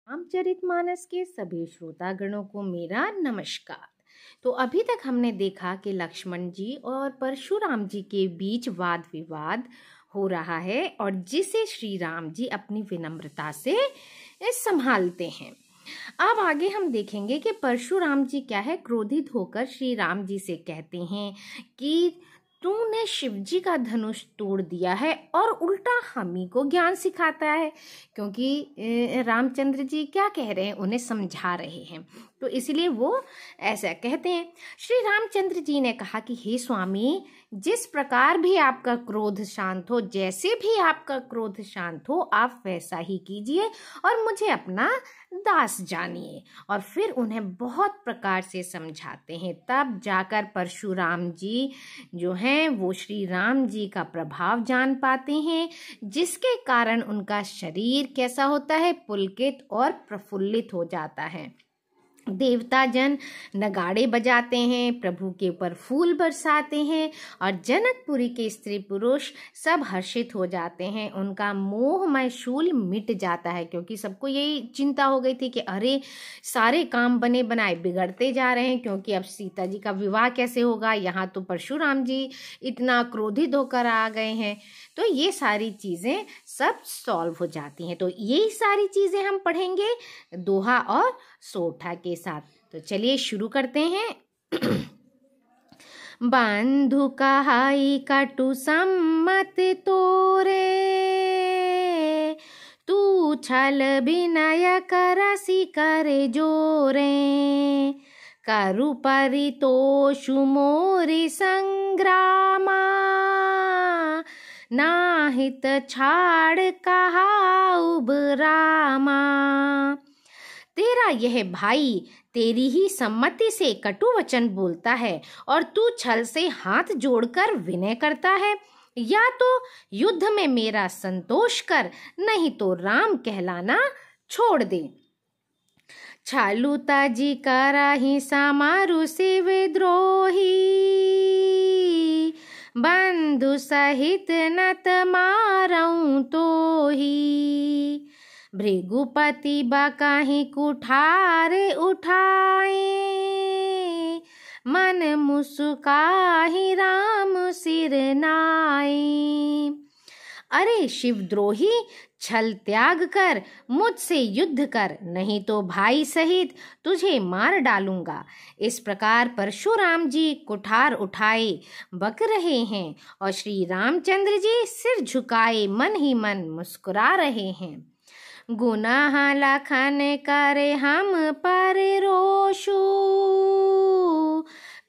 रामचरितमानस के सभी श्रोतागणों को मेरा नमस्कार। तो अभी तक हमने देखा कि लक्ष्मण जी और परशुराम जी के बीच वाद विवाद हो रहा है और जिसे श्री राम जी अपनी विनम्रता से संभालते हैं। अब आगे हम देखेंगे कि परशुराम जी क्या है, क्रोधित होकर श्री राम जी से कहते हैं कि तूने शिव जी का धनुष तोड़ दिया है और उल्टा हम ही को ज्ञान सिखाता है। क्योंकि रामचंद्र जी क्या कह रहे हैं, उन्हें समझा रहे हैं, तो इसलिए वो ऐसा कहते हैं। श्री रामचंद्र जी ने कहा कि हे स्वामी, जिस प्रकार भी आपका क्रोध शांत हो, जैसे भी आपका क्रोध शांत हो, आप वैसा ही कीजिए और मुझे अपना दास जानिए। और फिर उन्हें बहुत प्रकार से समझाते हैं। तब जाकर परशुराम जी जो हैं वो श्री राम जी का प्रभाव जान पाते हैं, जिसके कारण उनका शरीर कैसा होता है, पुलकित और प्रफुल्लित हो जाता है। देवता जन नगाड़े बजाते हैं, प्रभु के ऊपर फूल बरसाते हैं और जनकपुरी के स्त्री पुरुष सब हर्षित हो जाते हैं। उनका मोहमय शूल मिट जाता है, क्योंकि सबको यही चिंता हो गई थी कि अरे सारे काम बने बनाए बिगड़ते जा रहे हैं, क्योंकि अब सीता जी का विवाह कैसे होगा। यहाँ तो परशुराम जी इतना क्रोधित होकर आ गए हैं, तो ये सारी चीज़ें सब सॉल्व हो जाती हैं। तो यही सारी चीज़ें हम पढ़ेंगे दोहा और सोठा के साथ। तो चलिए शुरू करते हैं। बंधु कहाई कटु सम्मत तोरे, तू छल विनय करसी करे जोरे। करु परितोषु मोरि संग्रामा, नाहित छाड़ कहाउ रामा। तेरा यह भाई तेरी ही सम्मति से कटु वचन बोलता है और तू छल से हाथ जोड़कर विनय करता है। या तो युद्ध में मेरा संतोष कर, नहीं तो राम कहलाना छोड़ दे। छालूता जी कराही समारु से विद्रोही, बंधु सहित नत मारऊं तो ही। भृगुपति बकाही कुठार उठाए, मन मुस्काही राम सिर नाए। अरे शिवद्रोही, छल त्याग कर मुझसे युद्ध कर, नहीं तो भाई सहित तुझे मार डालूंगा। इस प्रकार परशुराम जी कुठार उठाए बक रहे हैं और श्री रामचंद्र जी सिर झुकाए मन ही मन मुस्कुरा रहे हैं। गुनाह लखन करे हम पर रोषु,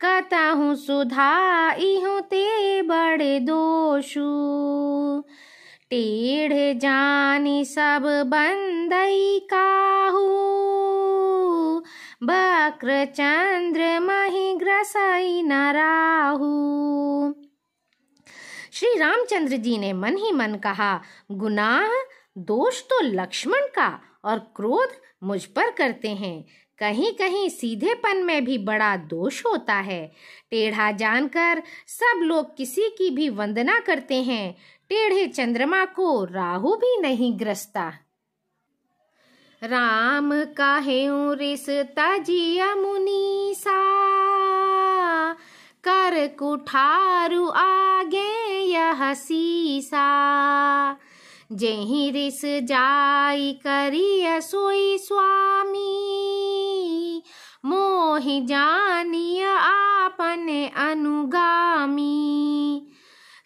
कतहु सुधाइहु ते बड़े दोषु। टेढ़ जानी सब बंदई काहू, बक्र चंद्र मही ग्रसई न राहू। श्री रामचंद्र जी ने मन ही मन कहा, गुनाह दोष तो लक्ष्मण का और क्रोध मुझ पर करते हैं। कहीं कहीं सीधेपन में भी बड़ा दोष होता है। टेढ़ा जानकर सब लोग किसी की भी वंदना करते हैं। टेढ़े चंद्रमा को राहु भी नहीं ग्रसता। राम काहेउ रिस तजिया मुनीसा, कर कुठारु आगे यह सीसा। जेहि रिस जाई करिय सोई स्वामी, मोहि जानिय आपने अनुगामी।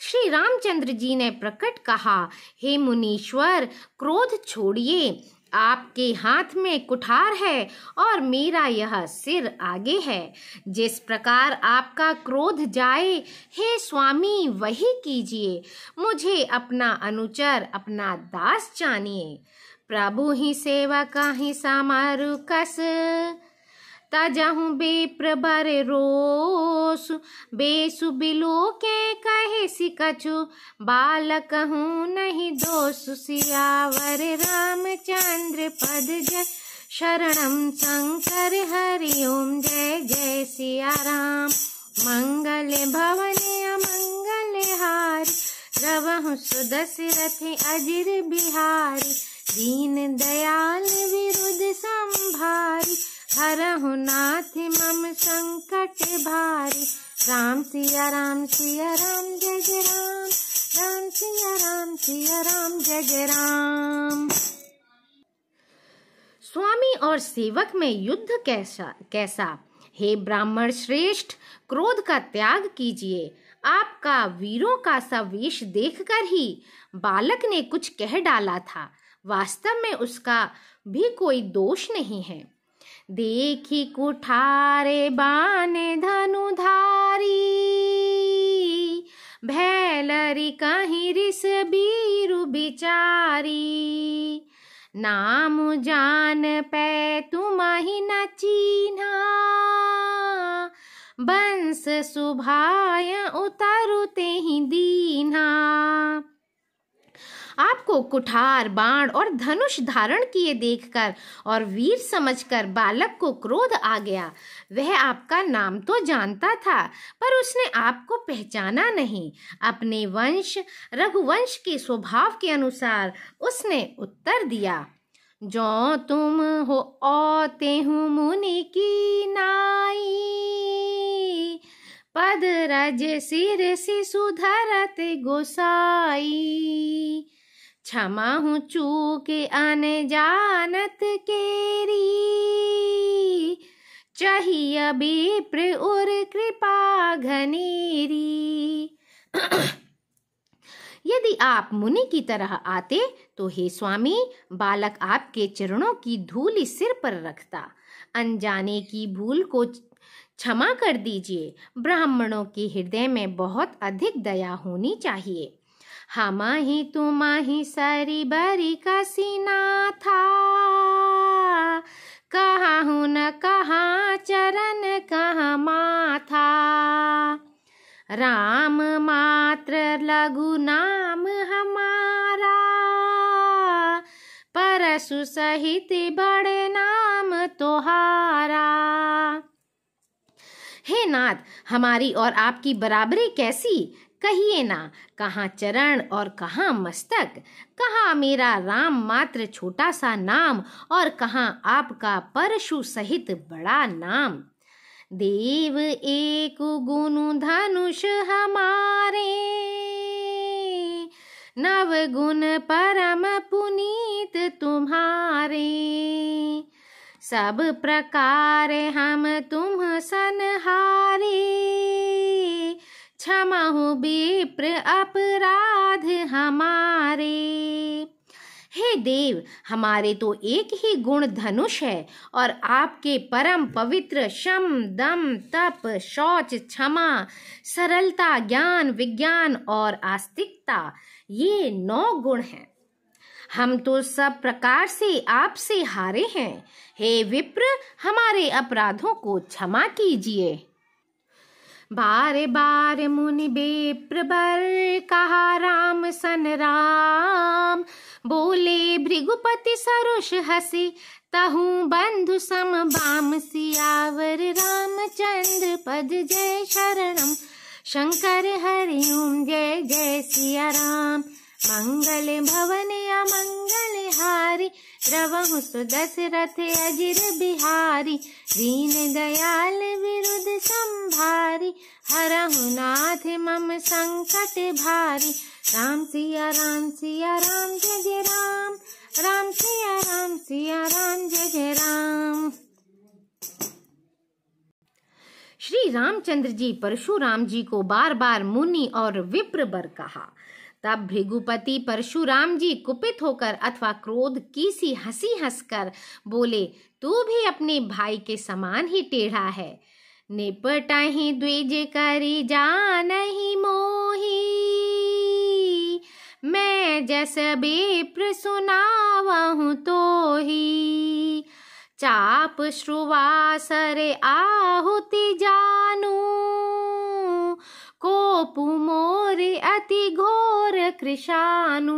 श्री रामचंद्र जी ने प्रकट कहा, हे मुनीश्वर, क्रोध छोड़िए। आपके हाथ में कुठार है और मेरा यह सिर आगे है। जिस प्रकार आपका क्रोध जाए, हे स्वामी, वही कीजिए। मुझे अपना अनुचर, अपना दास जानिए। प्रभु ही सेवका ही समारु कस, तजहु बेप्र बर रोसु। बेसु बिलो के कहे सिकछु, बालक हूँ नहीं दोषु। सियावर रामचंद्र पद जय, शरणम शंकर हरि ओम। जय जय सिया राम। मंगल भवन अमंगल हारी, रवहु सुदशरथ अजिर बिहारी। दीन दयाल विरुद्ध हरहु नाथ मम संकट भारी। राम सिया राम सिया राम जय जय राम, राम सिया राम सिया राम जय जय राम। स्वामी और सेवक में युद्ध कैसा? हे ब्राह्मण श्रेष्ठ, क्रोध का त्याग कीजिए। आपका वीरों का सा वेश देखकर ही बालक ने कुछ कह डाला था। वास्तव में उसका भी कोई दोष नहीं है। देखी कुठारे बाण धनुधारी, भैलरी कहीं रिस बीरु बिचारी। नाम जान पै तुम्हि न चीन्हा, बंस सुभाय उतरु तेहि दीन्हा। आपको कुठार, बाण और धनुष धारण किए देखकर और वीर समझकर बालक को क्रोध आ गया। वह आपका नाम तो जानता था, पर उसने आपको पहचाना नहीं। अपने वंश रघुवंश के स्वभाव के अनुसार उसने उत्तर दिया, जो तुम हो औते हूँ मुनि की नाई। पद रज सिर से सुधरत गोसाई। क्षमा हूँ चूक अनजानत केरी, चाहिए विप्र और कृपा घनेरी। यदि आप मुनि की तरह आते तो हे स्वामी, बालक आपके चरणों की धूल सिर पर रखता। अनजाने की भूल को क्षमा कर दीजिए। ब्राह्मणों के हृदय में बहुत अधिक दया होनी चाहिए। हमाहि तुमाहि सरी बरी कसीना था, कहाहु न कहाँ चरण कहाँ माथा। राम मात्र लघु नाम हमारा, परसु सहित बड़े नाम तोहारा। हे नाथ, हमारी और आपकी बराबरी कैसी? कहिए ना, कहाँ चरण और कहाँ मस्तक, कहाँ मेरा राम मात्र छोटा सा नाम और कहाँ आपका परशु सहित बड़ा नाम। देव एक गुण धनुष हमारे, नव गुण परम पुनीत तुम्हारे। सब प्रकार हम तुम सनहारे, क्षमा हो विप्र अपराध हमारे। हे देव, हमारे तो एक ही गुण धनुष है और आपके परम पवित्र शम दम तप शौच क्षमा सरलता ज्ञान विज्ञान और आस्तिकता, ये 9 गुण हैं। हम तो सब प्रकार से आपसे हारे हैं। हे विप्र, हमारे अपराधों को क्षमा कीजिए। बार बार मुनि विप्र बर कहा राम सन राम। बोले भृगुपति सरुष हसी, तहु बंधु सम बाम। सियावर रामचंद्र पद जय शरणम, शंकर हरि ओम जय जय सिया राम। मंगल भवन अमंगल हारी, द्रवहु सुदशरथ अजिर बिहारी। दीन दयाल विरुद्ध संभारी, हरहु नाथ मम संकट भारी। राम सिया राम जय जय राम, राम सिया राम जय जय राम। श्री रामचंद्र जी परशुराम जी को बार बार मुनि और विप्र बर कहा। तब भृगुपति परशुराम जी कुपित होकर अथवा क्रोध की सी हंसी हंसकर बोले, तू भी अपने भाई के समान ही टेढ़ा है। निपटहि द्विज करी जानहि मोही, मैं जस विप्र सुनावहु तोही। चाप श्रुवासर आहुति जानू, कोपु मोरे अति घोर कृशानु।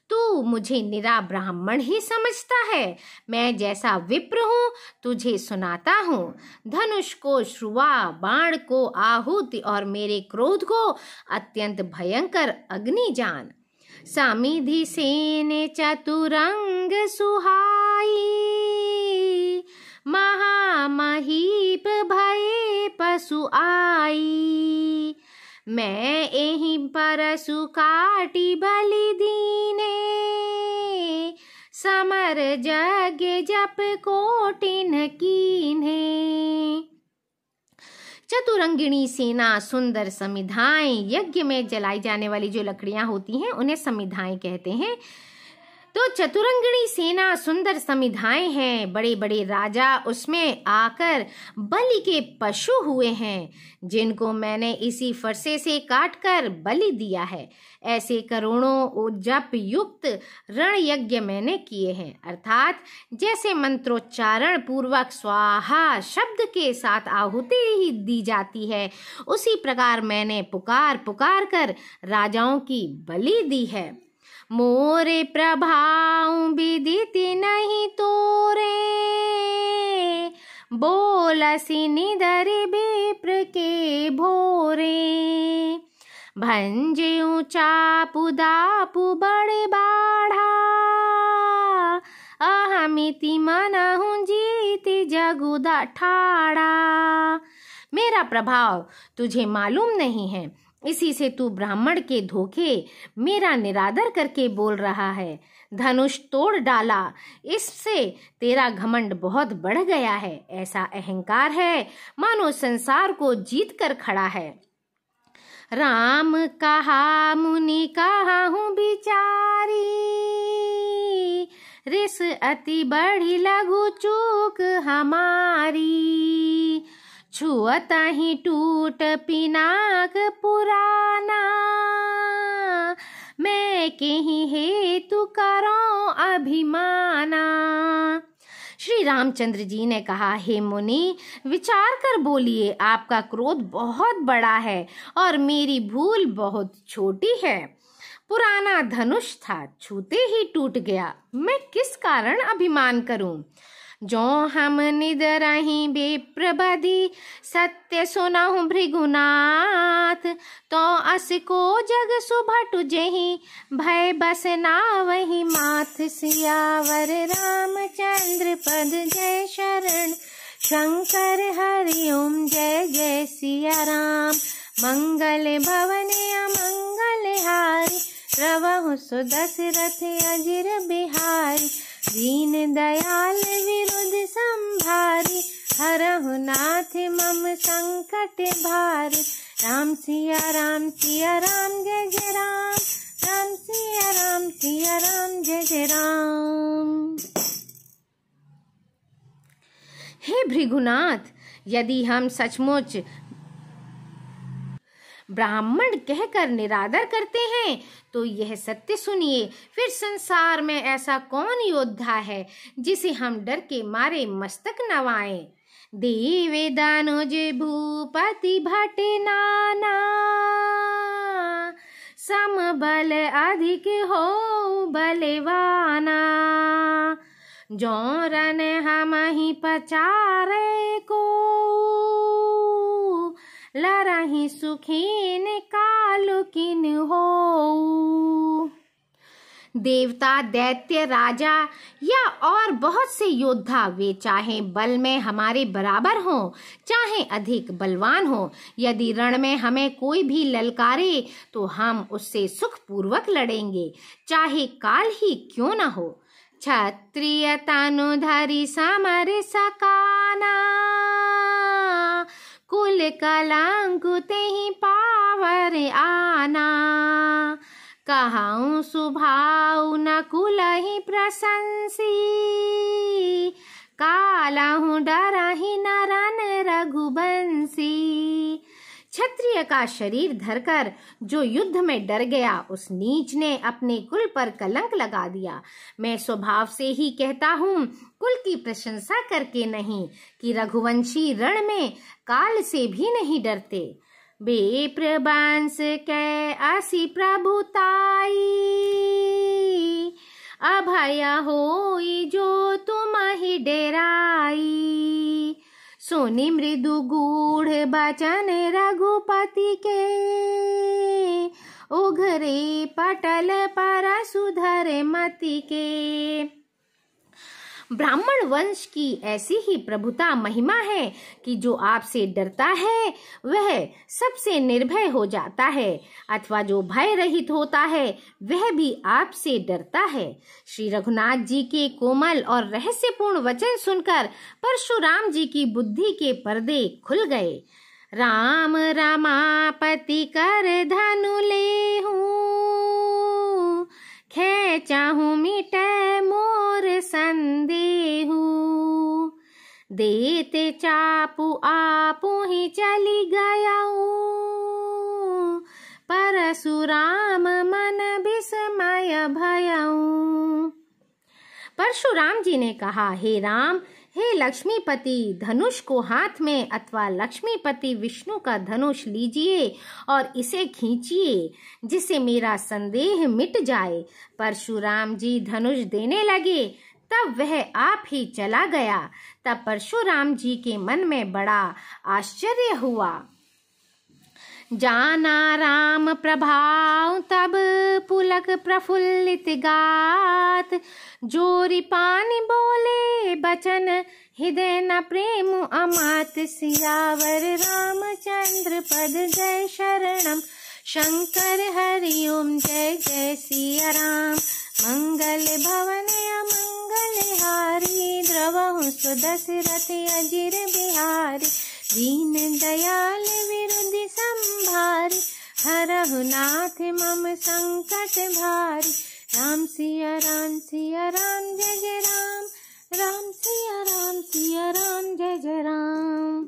तू मुझे निरा ब्राह्मण ही समझता है। मैं जैसा विप्र हूँ तुझे सुनाता हूँ। धनुष को श्रुवा, बाण को आहुति और मेरे क्रोध को अत्यंत भयंकर अग्नि जान। सामिधि सेन चतुरंग सुहाई, परसु आई। मैं एहि परसु काटी बलि दीने, समर यज्ञ जप कोटिन कीन्हे। चतुरंगिणी सेना, सुंदर समिधाएं। यज्ञ में जलाई जाने वाली जो लकड़ियां होती हैं उन्हें समिधाएं कहते हैं। तो चतुरंगिणी सेना, सुंदर समिधाएं हैं। बड़े बड़े राजा उसमें आकर बलि के पशु हुए हैं, जिनको मैंने इसी फरसे से काटकर बलि दिया है। ऐसे करोड़ों जप युक्त रण यज्ञ मैंने किए हैं। अर्थात जैसे मंत्रोच्चारण पूर्वक स्वाहा शब्द के साथ आहुति ही दी जाती है, उसी प्रकार मैंने पुकार पुकार कर राजाओं की बलि दी है। मोरे प्रभाव विदिति नहीं तोरे, बोलसी निदर विप्र के भोरे। भंजू चापु दापु बड़े बाढ़ा, अहमिति मनहु जीति जगुदा ठाड़ा। मेरा प्रभाव तुझे मालूम नहीं है, इसी से तू ब्राह्मण के धोखे मेरा निरादर करके बोल रहा है। धनुष तोड़ डाला, इससे तेरा घमंड बहुत बढ़ गया है। ऐसा अहंकार है मानो संसार को जीत कर खड़ा है। राम कहा मुनि कहा हूँ बिचारी, रिस अति बड़ी लघु चूक हमारी। छुअता ही टूट पिनाक पुराना, मैं कहीं हेतु करो अभिमाना। श्री रामचंद्र जी ने कहा, हे मुनि, विचार कर बोलिए, आपका क्रोध बहुत बड़ा है और मेरी भूल बहुत छोटी है। पुराना धनुष था, छूते ही टूट गया, मैं किस कारण अभिमान करूं। जो हम निदरहि विप्रबधि, सत्य सुनहु भृगुनाथ। तो अस को जग सुभटु जेहि, भय बस नावहि माथ। सियावर रामचंद्र पद जय शरण, शंकर हरि ओम जय जय सिया राम। मंगल भवन अमंगल हारी, रवहु सुदशरथ अजिर बिहारी। दीन दयाल विरुद्ध संभारी, हरहु नाथ मम संकट भारी। राम सिया राम जय जय राम, राम सिया राम जय जय राम। हे भृगुनाथ, यदि हम सचमुच ब्राह्मण कहकर निरादर करते हैं तो यह सत्य सुनिए, फिर संसार में ऐसा कौन योद्धा है जिसे हम डर के मारे मस्तक नवाएं। देवे दानुज भूपति भट नाना, समबल अधिक हो बलवाना। जौरन हम ही पचारे को, लरहि सुखीन कालु किन हो। देवता, दैत्य, राजा या और बहुत से योद्धा, वे चाहे बल में हमारे बराबर हों, चाहे अधिक बलवान हो, यदि रण में हमें कोई भी ललकारे तो हम उससे सुखपूर्वक लड़ेंगे, चाहे काल ही क्यों न हो। क्षत्रिय तनुधरि समर सकाना, कुल कलंकुत ही पावर आना। कहाऊं सुभाव न कुल ही प्रशंसी, कालाहूं डरहि नरन रघुबंसी। क्षत्रिय का शरीर धरकर जो युद्ध में डर गया, उस नीच ने अपने कुल पर कलंक लगा दिया। मैं स्वभाव से ही कहता हूँ, कुल की प्रशंसा करके नहीं, कि रघुवंशी रण में काल से भी नहीं डरते। बेप्रबांस कै असी प्रभुताई, अभय होई जो तुम ही डेराई। सुनि मृदु गूढ़ बचन रघुपति के, उघरे पटल पर सुधर मति के। ब्राह्मण वंश की ऐसी ही प्रभुता महिमा है कि जो आपसे डरता है वह सबसे निर्भय हो जाता है, अथवा जो भय रहित होता है वह भी आपसे डरता है। श्री रघुनाथ जी के कोमल और रहस्यपूर्ण वचन सुनकर परशुराम जी की बुद्धि के पर्दे खुल गए। राम रमापति कर धनु लेहूं, खेचाहूं मिटै मोर संदेहू, देते चापू आपू ही चली गयाऊं, परशुराम मन विस्मय भयाऊं। परशुराम जी ने कहा, हे राम, हे लक्ष्मीपति, धनुष को हाथ में अथवा लक्ष्मीपति विष्णु का धनुष लीजिए और इसे खींचिए जिससे मेरा संदेह मिट जाए। परशुराम जी धनुष देने लगे, तब वह आप ही चला गया। तब परशुराम जी के मन में बड़ा आश्चर्य हुआ। जाना राम प्रभाव तब पुलक प्रफुल्लित गात, जोरी पानी बोले बचन हृदय न प्रेम अमात, सियावर रामचंद्र पद जय शरणम, शंकर हरि ओम जय जय सिया राम, मंगल भवन अमंगल हारी, द्रवहु सुदशरथ अजिर बिहारी, दीन दयाल विरुद्ध संभारी, हरहु नाथ मम संकट भारी, राम सिया राम जय जय राम, राम सिया राम जय जय राम।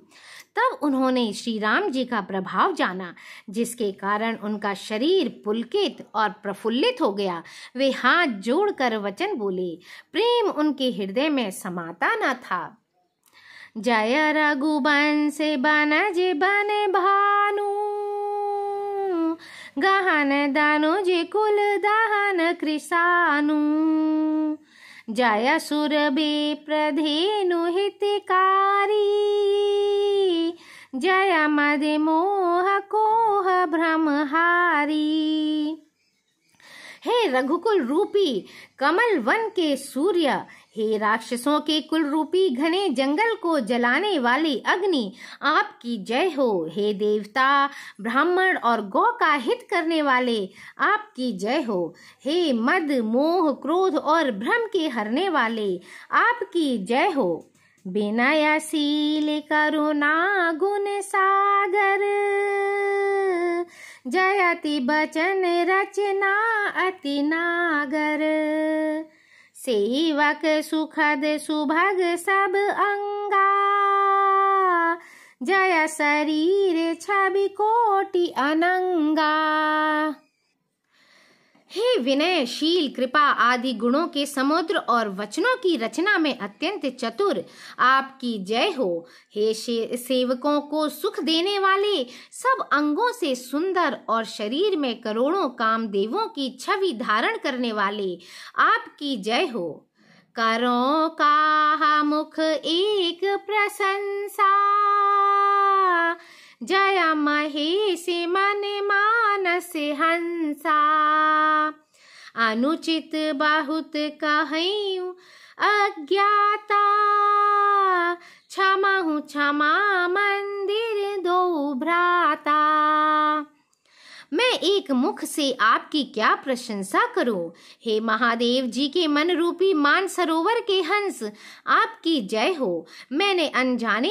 तब उन्होंने श्री राम जी का प्रभाव जाना, जिसके कारण उनका शरीर पुलकित और प्रफुल्लित हो गया। वे हाथ जोड़कर वचन बोले, प्रेम उनके हृदय में समाता न था। जय रघुवंश बनज बन भानु, गहन दानुज कुल दहन कृषानु, जय सुर विप्रधेनु हितकारी, जय मद मोह कोह भ्रमहारी। हे रघुकुल रूपी कमल वन के सूर्य, हे राक्षसों के कुल रूपी घने जंगल को जलाने वाली अग्नि, आपकी जय हो। हे देवता, ब्राह्मण और गौ का हित करने वाले, आपकी जय हो। हे मद मोह क्रोध और भ्रम के हरने वाले, आपकी जय हो। विनयशील करुणा गुण सागर, जयति बचन रचना अति नागर, सेवक सुखद सुभग सब अंगा, जय शरीर छवि कोटि अनंगा। हे विनयशील, कृपा आदि गुणों के समुद्र और वचनों की रचना में अत्यंत चतुर, आपकी जय हो। हे सेवकों को सुख देने वाले, सब अंगों से सुंदर और शरीर में करोड़ों कामदेवों की छवि धारण करने वाले, आपकी जय हो। करो काहा मुख एक प्रशंसा, जय महेश मन मानस हंसा, अनुचित बहुत कहूँ अज्ञाता, क्षमा हूँ क्षमा मंदिर दो भ्राता। मैं एक मुख से आपकी क्या प्रशंसा करूं। हे महादेव जी के मन रूपी मान सरोवर के हंस, आपकी जय हो। मैंने अनजान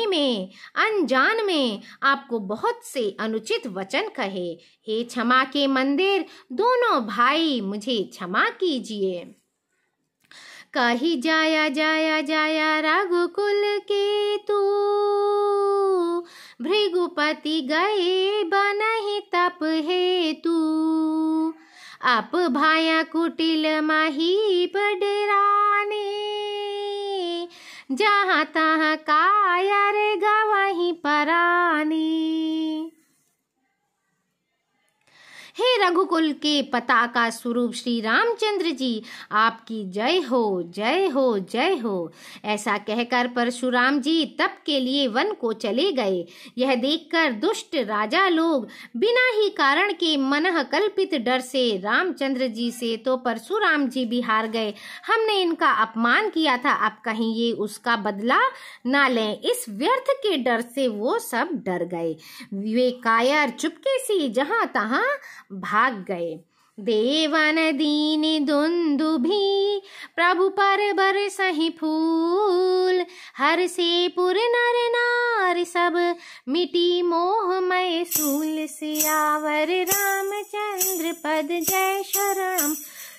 में आपको बहुत से अनुचित वचन कहे। हे क्षमा के मंदिर दोनों भाई, मुझे क्षमा कीजिए। कही जाया जाया जाया रघुकुल के तू, भृगुपति गए बनहि तप हेतु, अप भाया कुटिल महीप डेराने, जहाँ तहाँ कायर गवहीं पराने। हे हे रघुकुल के पताका स्वरूप श्री रामचंद्र जी, आपकी जय हो, जय हो, जय हो। ऐसा कहकर परशुराम जी तप के लिए वन को चले गए। यह देखकर दुष्ट राजा लोग बिना ही कारण के मनः कल्पित डर से रामचंद्र जी से तो परशुराम जी भी हार गए। हमने इनका अपमान किया था, अब कहीं ये उसका बदला ना लें, इस व्यर्थ के डर से वो सब डर गए। वे कायर चुपके से जहां तहां भाग गए। देवन दीन दुंदुभि प्रभु पर बरसहि फूल, हर से पुर नर नार सब मिटी मोहमय सूल। सियावर रामचंद्र पद जय शरणम,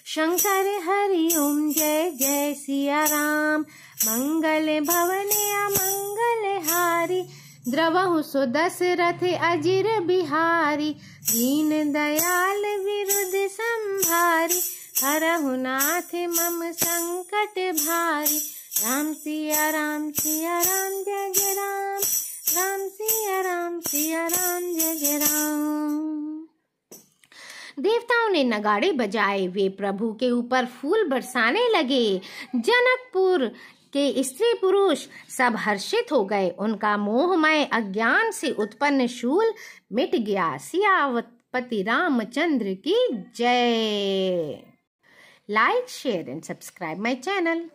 शंकर हरि ओम जय जय सिया राम। मंगल भवन अमंगल हारी, द्रवहु सो दशरथ अजिर बिहारी। दीन दयाल विरुद्ध संभारी, हरहु नाथ मम संकट भारी। राम सिया राम जय जय राम, राम सिया राम जय जय राम। देवताओं ने नगाड़े बजाए, वे प्रभु के ऊपर फूल बरसाने लगे। जनकपुर के स्त्री पुरुष सब हर्षित हो गए। उनका मोहमय अज्ञान से उत्पन्न शूल मिट गया। सियापति रामचंद्र की जय। Like, share and subscribe my channel.